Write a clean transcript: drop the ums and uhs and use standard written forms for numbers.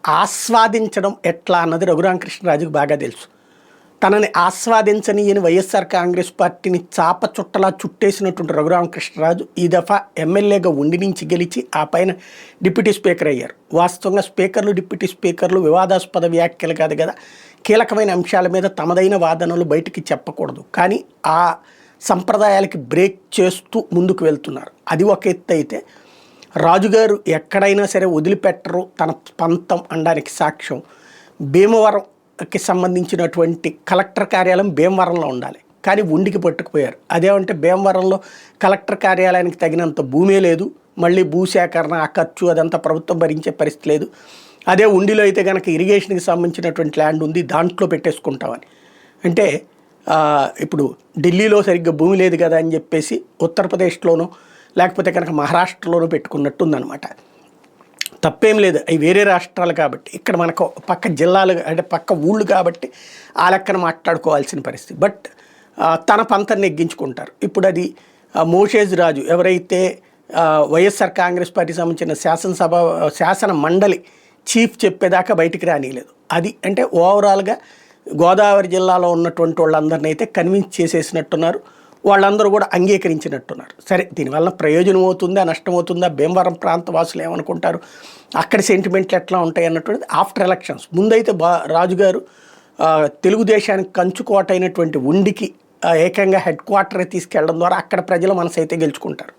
ఆస్వాదించడం ఎట్లా అన్నది రఘురామకృష్ణరాజుకు బాగా తెలుసు. తనని ఆస్వాదించనీయని వైఎస్ఆర్ కాంగ్రెస్ పార్టీని చాప చుట్టలా చుట్టేసినటువంటి రఘురామకృష్ణరాజు ఈ దఫా ఎమ్మెల్యేగా ఉండి నుంచి గెలిచి ఆ పైన డిప్యూటీ స్పీకర్ అయ్యారు. వాస్తవంగా స్పీకర్లు డిప్యూటీ స్పీకర్లు వివాదాస్పద వ్యాఖ్యలు కాదు కదా, కీలకమైన అంశాల మీద తమదైన వాదనలు బయటికి చెప్పకూడదు. కానీ ఆ సంప్రదాయాలకి బ్రేక్ చేస్తూ ముందుకు వెళ్తున్నారు. అది ఒక ఎత్తు అయితే, రాజుగారు ఎక్కడైనా సరే వదిలిపెట్టరు తన పంతం అనడానికి సాక్ష్యం భీమవరంకి సంబంధించినటువంటి కలెక్టర్ కార్యాలయం భీమవరంలో ఉండాలి, కానీ ఉండికి పట్టుకుపోయారు. అదేమంటే భీమవరంలో కలెక్టర్ కార్యాలయానికి తగినంత భూమే లేదు, మళ్ళీ భూసేకరణ ఆ ఖర్చు అదంతా ప్రభుత్వం భరించే పరిస్థితి లేదు. అదే ఉండిలో అయితే కనుక ఇరిగేషన్కి సంబంధించినటువంటి ల్యాండ్ ఉంది, దాంట్లో పెట్టేసుకుంటామని. అంటే ఇప్పుడు ఢిల్లీలో సరిగ్గా భూమి లేదు కదా అని చెప్పేసి ఉత్తరప్రదేశ్లోనూ లేకపోతే కనుక మహారాష్ట్రలోనూ పెట్టుకున్నట్టు ఉందన్నమాట. తప్పేం లేదు, అవి వేరే రాష్ట్రాలు కాబట్టి, ఇక్కడ మనకు పక్క జిల్లాలు అంటే పక్క ఊళ్ళు కాబట్టి ఆ లెక్కన మాట్లాడుకోవాల్సిన పరిస్థితి. బట్ తన పంతని నెగ్గించుకుంటారు. ఇప్పుడు అది మోషేజ్ రాజు ఎవరైతే వైఎస్ఆర్ కాంగ్రెస్ పార్టీకి సంబంధించిన శాసన మండలి చీఫ్ చెప్పేదాకా బయటికి రానియలేదు. అది అంటే ఓవరాల్గా గోదావరి జిల్లాలో ఉన్నటువంటి వాళ్ళందరినీ అయితే కన్విన్స్ చేసేసినట్టున్నారు. వాళ్ళందరూ కూడా అంగీకరించినట్టున్నారు. సరే, దీనివల్ల ప్రయోజనం అవుతుందా నష్టం అవుతుందా, భీమవరం ప్రాంత వాసులు ఏమనుకుంటారు, అక్కడి సెంటిమెంట్లు ఎట్లా ఉంటాయి అన్నటువంటిది ఆఫ్టర్ ఎలక్షన్స్. ముందైతే రాజుగారు తెలుగుదేశానికి కంచుకోట అయినటువంటి ఉండికి ఏకంగా హెడ్ క్వార్టర్ తీసుకెళ్లడం ద్వారా అక్కడ ప్రజల మనసు అయితే గెలుచుకుంటారు.